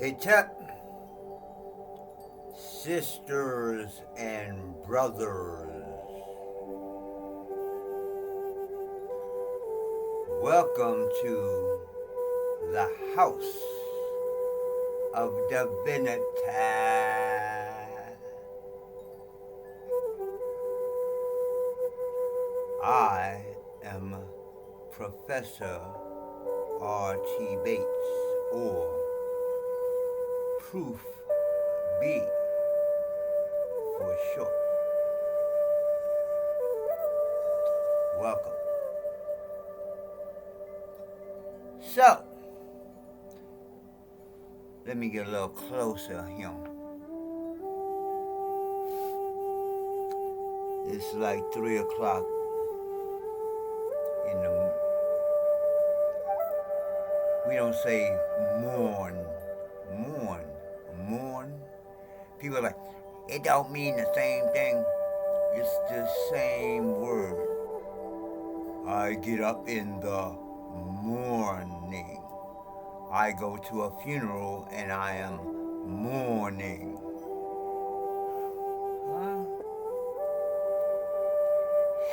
Hey, Tech, sisters and brothers, welcome to the House of Divinity. I am Professor R.T. Bates, or Proof B for short. Welcome. So, let me get a little closer here. It's like 3 o'clock in the. We don't say mourn. People are like, it don't mean the same thing. It's the same word. I get up in the morning. I go to a funeral and I am mourning. Huh?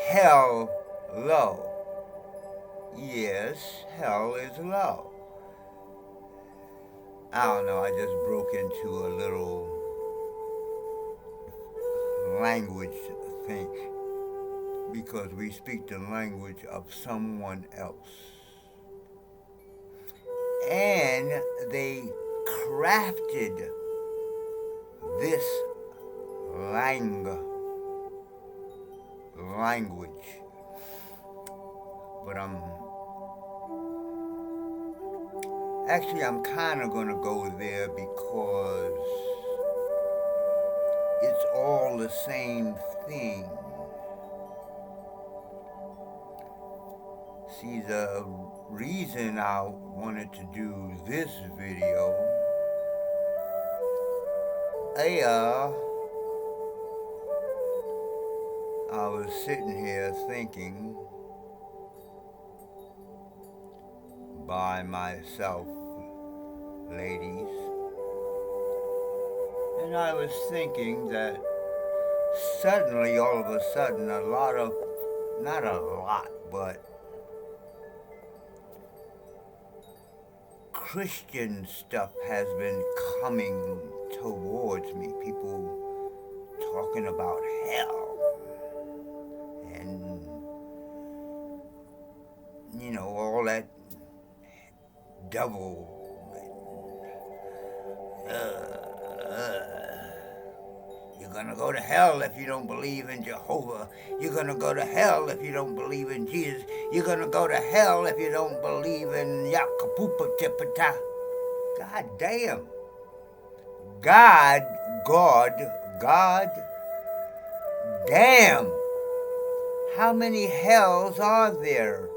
Hell low. Yes, hell is low. I don't know, I just broke into a little language thing because we speak the language of someone else. And they crafted this language. But I'm kind of going to go there because it's all the same thing. See, the reason I wanted to do this video, I was sitting here thinking by myself, ladies, and I was thinking that suddenly, all of a sudden, not a lot, but Christian stuff has been coming towards me. People talking about hell and, all that devil. You're gonna go to hell if you don't believe in Jehovah. You're gonna go to hell if you don't believe in Jesus. You're gonna go to hell if you don't believe in Yakapupa Tipata. God damn. God damn. How many hells are there?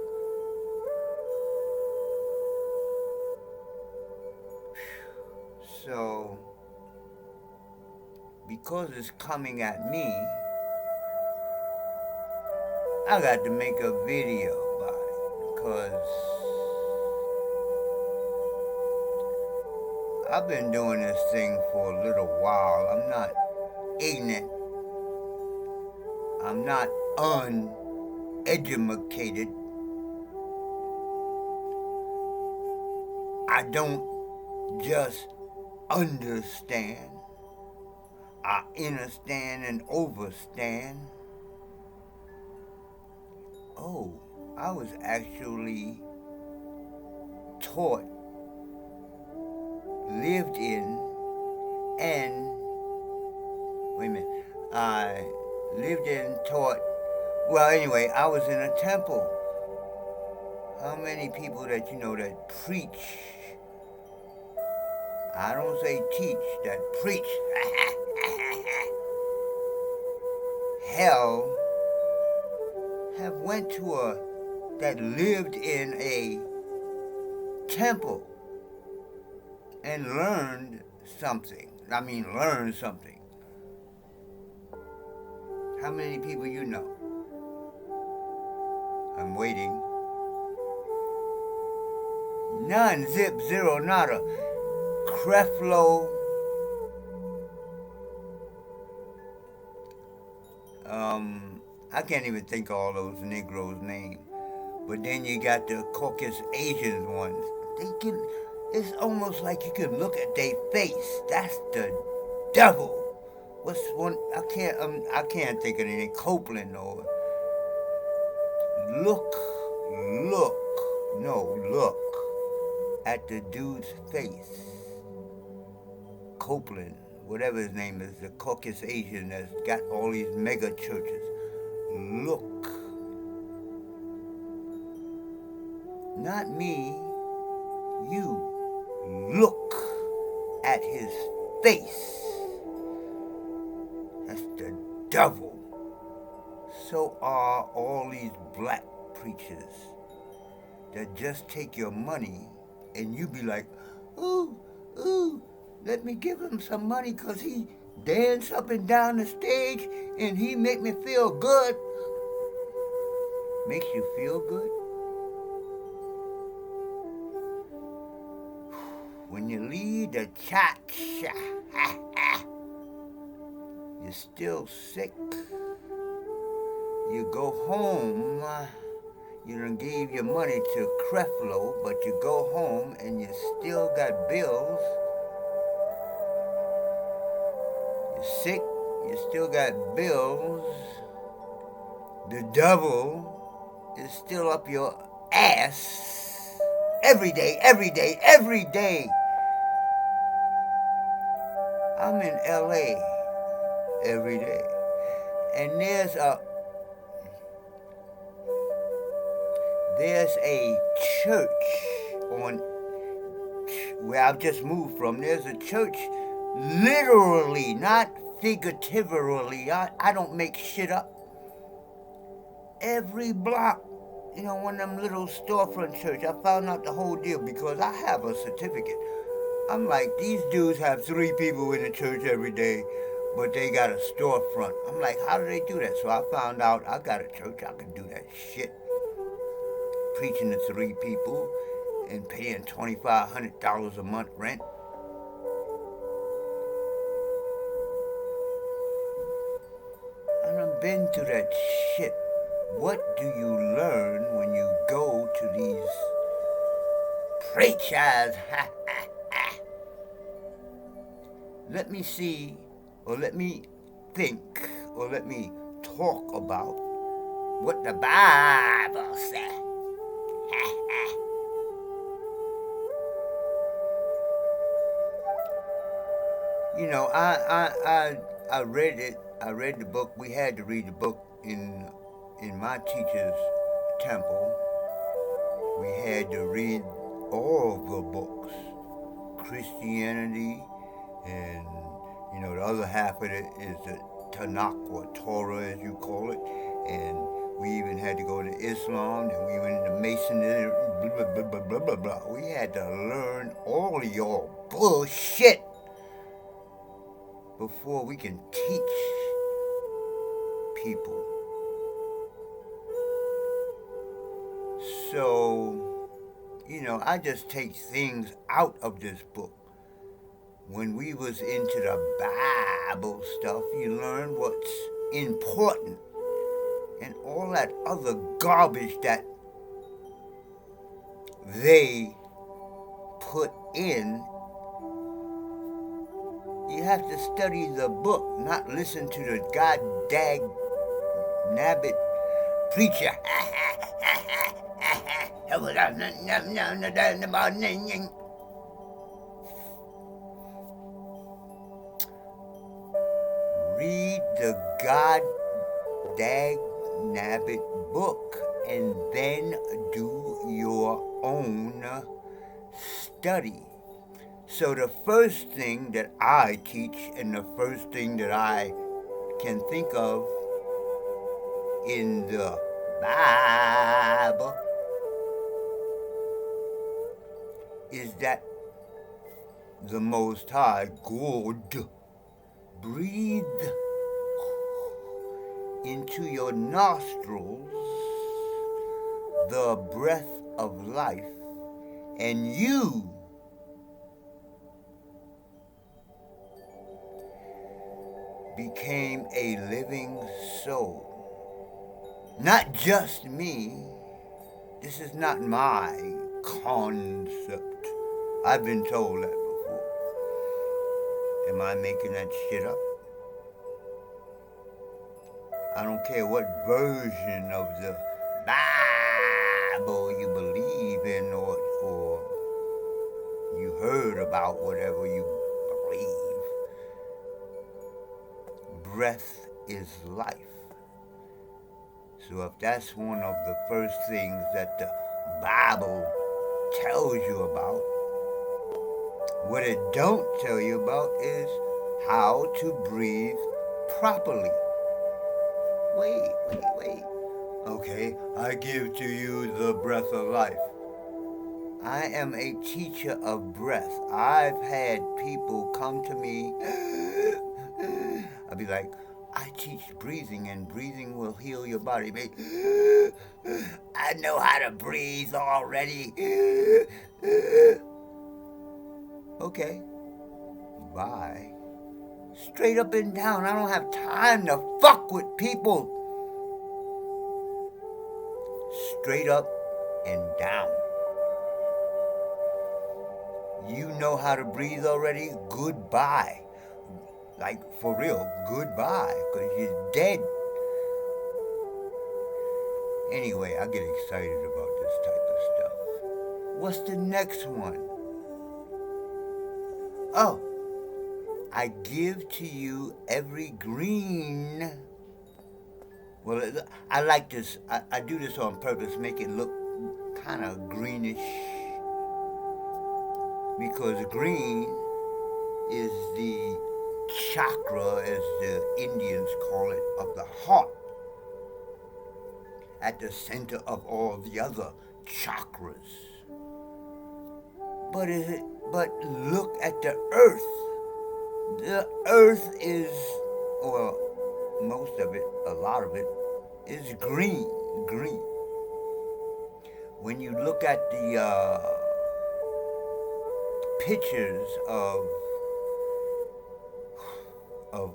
So, because it's coming at me, I got to make a video about it because I've been doing this thing for a little while. I'm not ignorant. I'm not uneducated. I don't just understand. I understand and overstand. Oh, I was actually taught, lived in, and, wait a minute, I lived in, taught, well, anyway, I was in a temple. How many people that you know that preach? I don't say teach, that preach. Hell have went to that lived in a temple and learned something. Learned something. How many people you know? I'm waiting. None, zip, zero, nada. Creflo, I can't even think of all those Negroes' names. But then you got the Caucasus Asian ones. They can, it's almost like you can look at their face. That's the devil. What's one? I can't think of anything. Copeland or look, look, no, look at the dude's face. Copeland, whatever his name is, the Caucasus Asian that's got all these mega churches. Look, not me, you. Look at his face. That's the devil. So are all these black preachers that just take your money and you be like, ooh, ooh, let me give him some money because he dance up and down the stage and he make me feel good. Makes you feel good? When you leave the cha-cha, you're still sick. You go home, you done gave your money to Creflo, but you go home and you still got bills. You're sick, you still got bills. The devil is still up your ass every day, every day, every day. I'm in LA every day. And there's a church on where I've just moved from. There's a church literally, not figuratively. I don't make shit up. Every block, you know, one of them little storefront church. I found out the whole deal because I have a certificate. I'm like, these dudes have 3 people in the church every day, but they got a storefront. I'm like, how do they do that? So I found out I got a church, I can do that shit. Preaching to 3 people and paying $2,500 a month rent. I done been through that shit. What do you learn when you go to these preachers? Let me see, or let me think, or let me talk about what the Bible says. You know, I read it. I read the book. We had to read the book in my teacher's temple. We had to read all the books, Christianity, and you know the other half of it is the Tanakh or Torah, as you call it, and we even had to go to Islam, and we went into Masonry, blah blah blah blah blah blah. We had to learn all of your bullshit before we can teach people. So, you know, I just take things out of this book. When we was into the Bible stuff, you learn what's important. And all that other garbage that they put in, you have to study the book, not listen to the god-dag nabbit preacher. Read the god-dag nabbit book and then do your own study. So the first thing that I teach and the first thing that I can think of in the Bible is that the Most High God breathed into your nostrils the breath of life, and you became a living soul. Not just me. This is not my concept. I've been told that before. Am I making that shit up? I don't care what version of the Bible you believe in or you heard about, whatever you believe. Breath is life. So if that's one of the first things that the Bible tells you about, what it don't tell you about is how to breathe properly. Wait. Okay, I give to you the breath of life. I am a teacher of breath. I've had people come to me. I'll be like, I teach breathing, and breathing will heal your body. I know how to breathe already. Okay. Bye. Straight up and down. I don't have time to fuck with people. Straight up and down. You know how to breathe already? Goodbye. Like, for real, goodbye, because you're dead. Anyway, I get excited about this type of stuff. What's the next one? Oh, I give to you every green. Well, I like this. I do this on purpose, make it look kind of greenish. Because green is the chakra, as the Indians call it, of the heart. At the center of all the other chakras. But look at the earth. The earth is, well, most of it, a lot of it, is green. When you look at the pictures of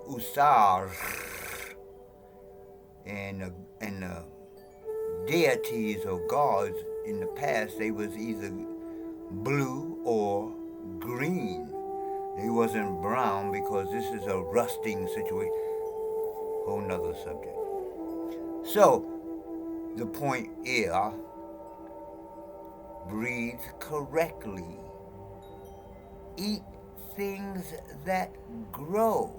Usar and the deities or gods in the past, they was either blue or green. They wasn't brown, because this is a rusting situation. Whole nother subject. So, the point is, breathe correctly. Eat things that grow.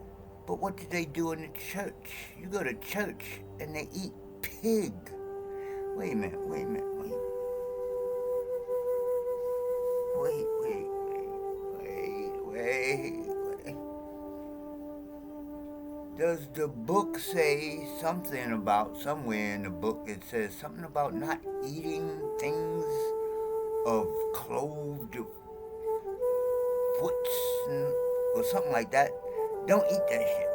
But what do they do in the church? You go to church and they eat pig. Wait a minute. Does the book say something about, somewhere in the book it says something about not eating things of clothed foots or something like that? Don't eat that shit.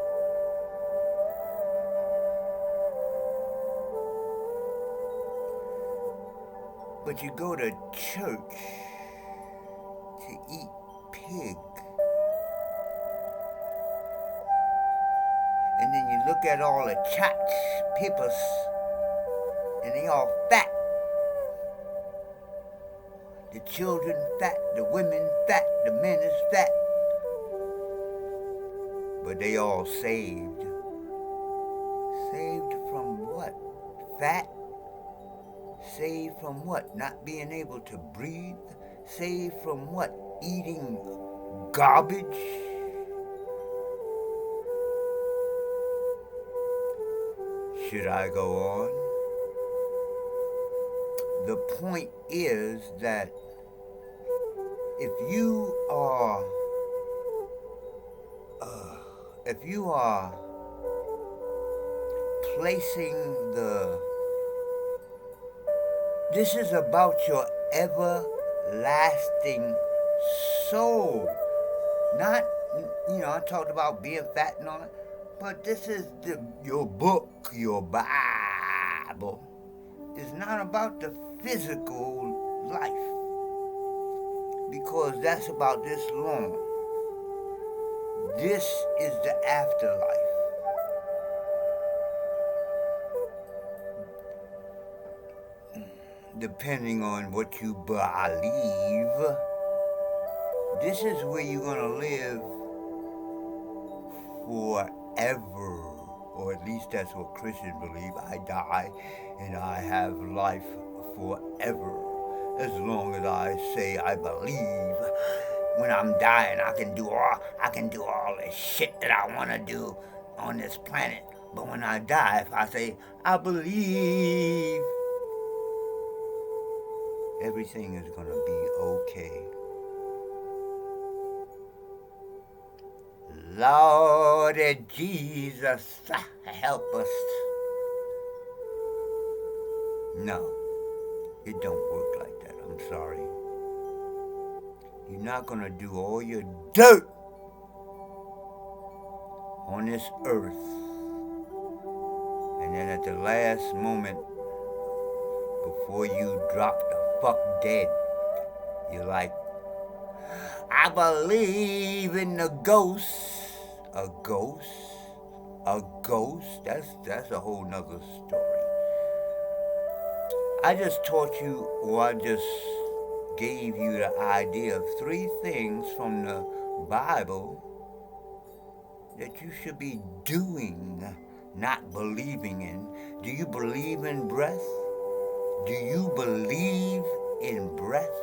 But you go to church to eat pig. And then you look at all the church peoples, and they all fat. The children fat, the women fat, the men is fat. But they all saved. Saved from what? Fat? Saved from what? Not being able to breathe? Saved from what? Eating garbage? Should I go on? The point is that if you are placing this is about your everlasting soul. Not, I talked about being fat and all that, but this is your book, your Bible. It's not about the physical life, because that's about this long. This is the afterlife. depending on what you believe, this is where you're going to live forever. Or at least that's what Christians believe. I die and I have life forever. As long as I say I believe, when I'm dying, I can do all the shit that I want to do on this planet. But when I die, if I say I believe, everything is going to be okay. Lord Jesus, help us. No, it don't work like that. I'm sorry. You're not going to do all your dirt on this earth, and then at the last moment, before you drop the fuck dead, you're like, I believe in the ghost. A ghost? A ghost? That's a whole nother story. I just taught you, or I just gave you the idea of 3 things from the Bible that you should be doing, not believing in. Do you believe in breath? Do you believe in breath?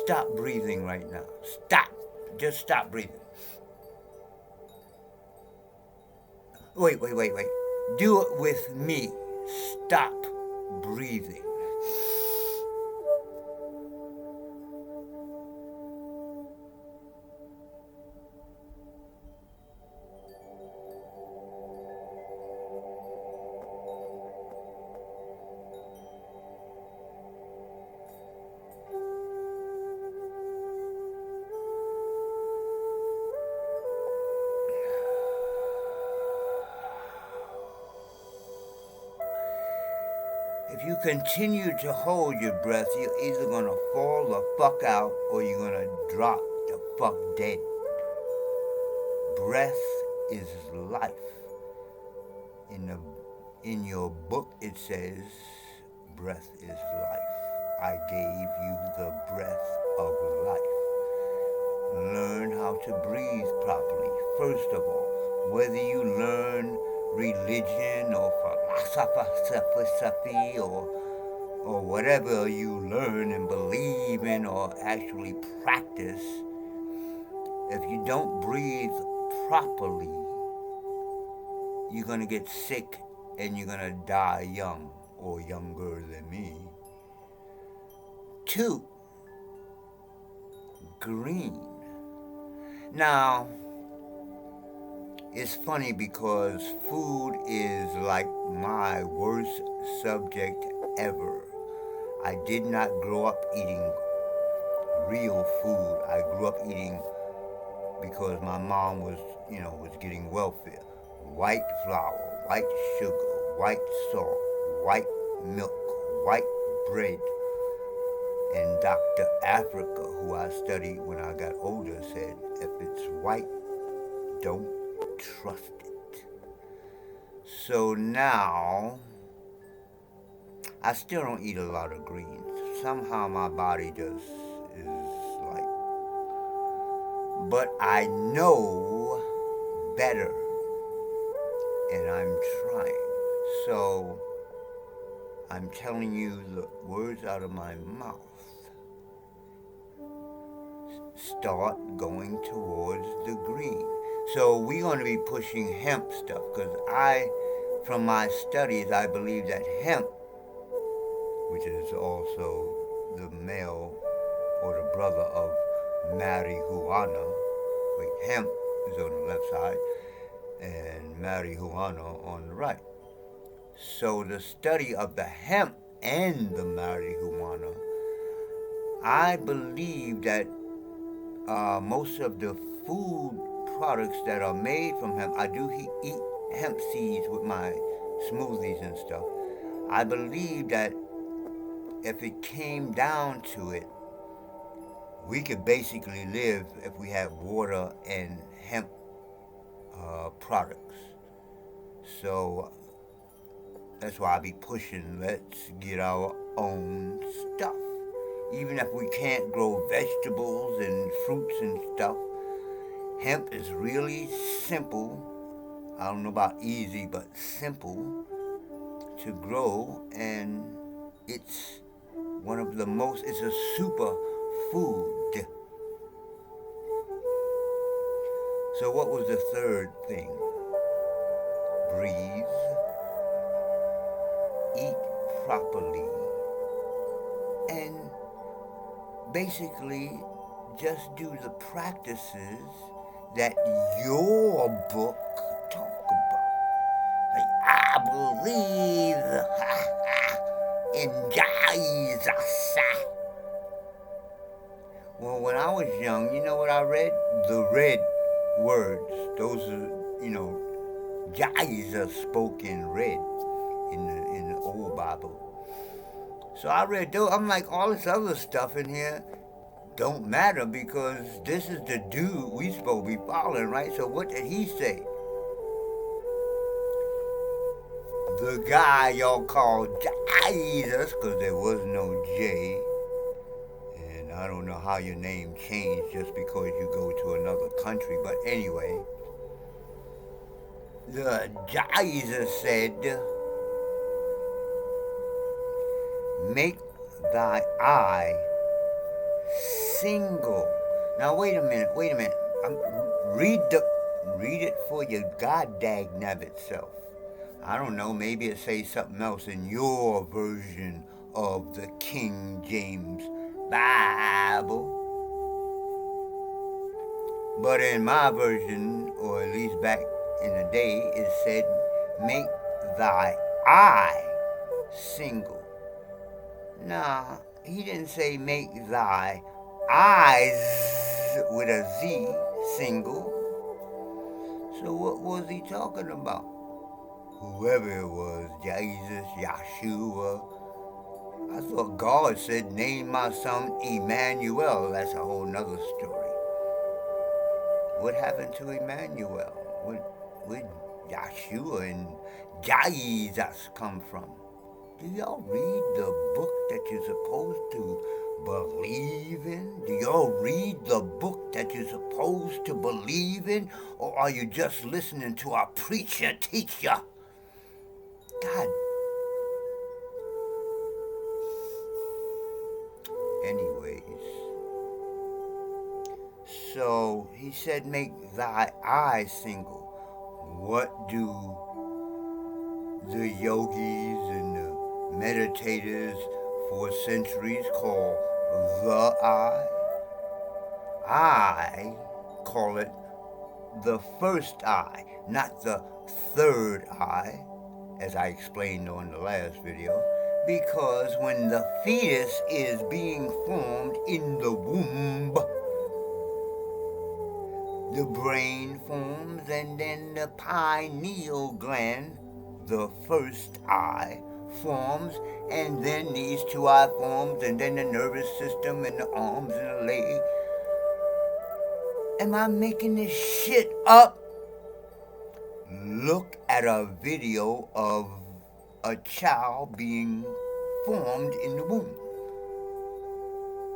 Stop breathing right now. Stop. Just stop breathing. Wait. Do it with me. Stop breathing. If you continue to hold your breath, you're either going to fall the fuck out or you're going to drop the fuck dead. Breath is life. In your book it says, breath is life. I gave you the breath of life. Learn how to breathe properly. First of all, whether you learn religion or philosophy or whatever you learn and believe in or actually practice, if you don't breathe properly, you're going to get sick and you're going to die young or younger than me. 2, green. Now, it's funny because food is like my worst subject ever. I did not grow up eating real food. I grew up eating because my mom was getting welfare. White flour, white sugar, white salt, white milk, white bread. And Dr. Africa, who I studied when I got older, said, if it's white, don't trust it. So now, I still don't eat a lot of greens. Somehow my body is like, but I know better, and I'm trying. So, I'm telling you the words out of my mouth. Start going towards the green. So we're going to be pushing hemp stuff because from my studies, I believe that hemp, which is also the male or the brother of marijuana, hemp is on the left side and marijuana on the right. So the study of the hemp and the marijuana, I believe that most of the food products that are made from hemp, I do eat hemp seeds with my smoothies and stuff. I believe that if it came down to it, we could basically live if we had water and hemp products. So That's why I be pushing, let's get our own stuff. Even if we can't grow vegetables and fruits and stuff, hemp is really simple. I don't know about easy, but simple to grow, and it's one of the most, it's a super food. So what was the third thing? Breathe, eat properly, and basically just do the practices that your book talk about. Like, I believe in Jesus. Well, when I was young, you know what I read? The red words. Those are, Jesus spoke in red in the old Bible. So I read those. I'm like, all this other stuff in here don't matter because this is the dude we supposed to be following, right? So what did he say? The guy y'all called Jesus, because there was no J. And I don't know how your name changed just because you go to another country. But anyway, the Jesus said, make thy eye single. Now wait a minute. Read it for your god dag nabbit self. I don't know, maybe it says something else in your version of the King James Bible. But in my version, or at least back in the day, it said, make thy eye single. Nah, he didn't say make thy eyes with a Z single. So what was he talking about? Whoever it was, Jesus, Yeshua. I thought God said, name my son Emmanuel. That's a whole nother story. What happened to Emmanuel? Where Yeshua and Jesus come from? Do y'all read the book that you're supposed to believe in? Do y'all read the book that you're supposed to believe in? Or are you just listening to a preacher teacher? God. Anyways. So he said, make thy eye single. What do the yogis and the meditators for centuries call the eye? I call it the first eye, not the third eye, as I explained on the last video, because when the fetus is being formed in the womb, the brain forms, and then the pineal gland, the first eye, forms, and then these two eye forms, and then the nervous system and the arms and the leg. Am I making this shit up? Look at a video of a child being formed in the womb.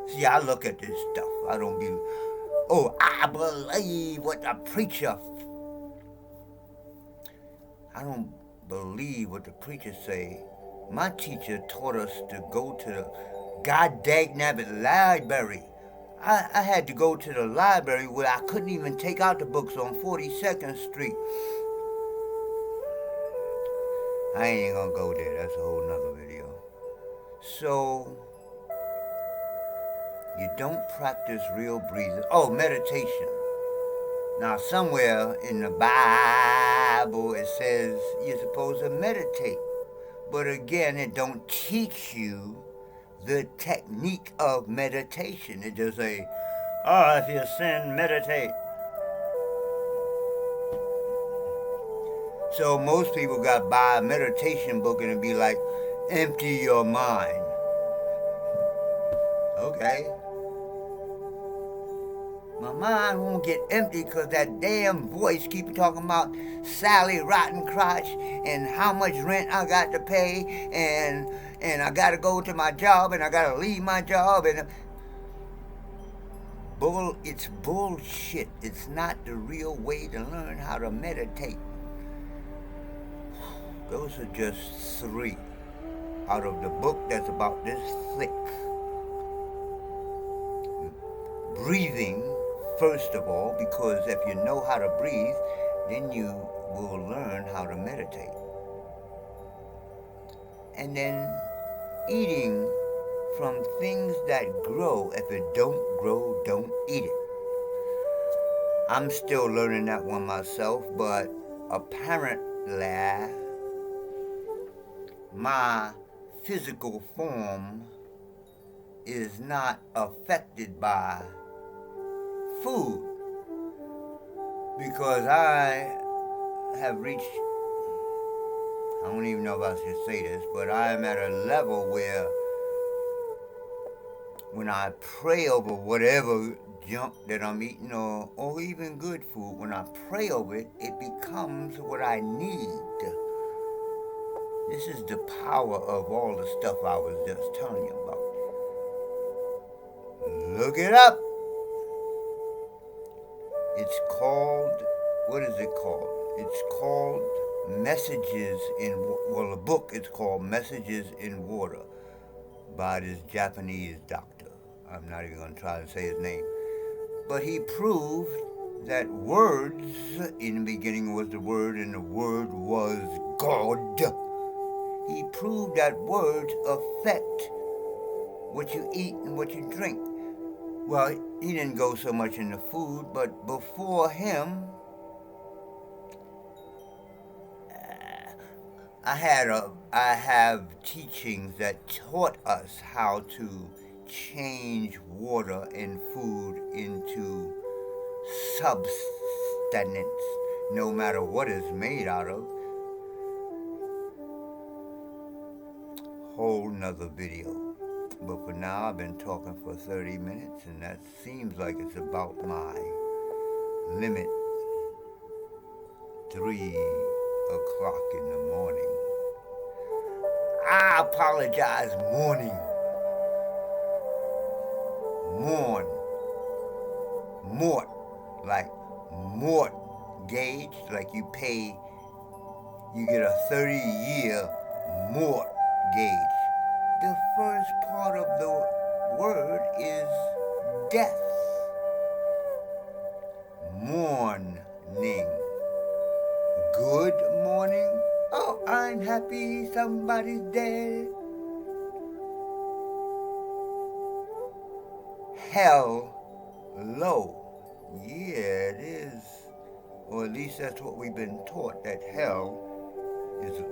See, I look at this stuff. I don't be, oh, I believe what the preacher. I don't believe what the preacher say. My teacher taught us to go to the god dag nabbit library. I had to go to the library where I couldn't even take out the books on 42nd Street. I ain't gonna go there. That's a whole nother video. So, you don't practice real breathing. Oh, meditation. Now, somewhere in the Bible it says you're supposed to meditate. But again, it don't teach you the technique of meditation. It just say, oh, if you sin, meditate. So most people got buy a meditation book and it be like, empty your mind. Okay. My mind won't get empty because that damn voice keep talking about Sally Rotten Crotch and how much rent I got to pay and I got to go to my job and I got to leave my job and it's bullshit. It's not the real way to learn how to meditate. Those are just 3 out of the book that's about this thick. Breathing, first of all, because if you know how to breathe, then you will learn how to meditate. And then eating from things that grow. If it don't grow, don't eat it. I'm still learning that one myself, but apparently my physical form is not affected by food because I have reached, I don't even know if I should say this, but I am at a level where when I pray over whatever junk that I'm eating or even good food, when I pray over it, it becomes what I need. This is the power of all the stuff I was just telling you about. Look it up. It's called, what is it called? It's called Messages in, well, the book is called Messages in Water by this Japanese doctor. I'm not even going to try to say his name. But he proved that words, in the beginning was the Word, and the Word was God. He proved that words affect what you eat and what you drink. Well, he didn't go so much into food, but before him, I have teachings that taught us how to change water and food into substance, no matter what it's made out of. Whole nother video. But for now, I've been talking for 30 minutes, and that seems like it's about my limit. 3 o'clock in the morning. I apologize, morning. Mort, like mortgage, like you pay, you get a 30-year mortgage. The first part of the word is death. Morning. Good morning. Oh, I'm happy somebody's dead. Hello. Yeah, it is. Or at least that's what we've been taught, that hell is,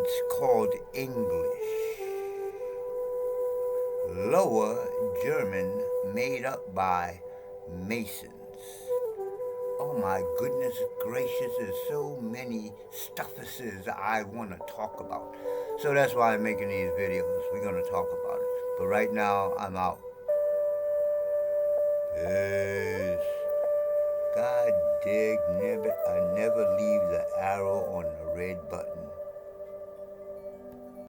it's called English. Lower German, made up by Masons. Oh my goodness gracious, there's so many stuffuses I want to talk about. So that's why I'm making these videos. We're going to talk about it. But right now, I'm out. Peace. God dig nabbit, I never leave the arrow on the red button.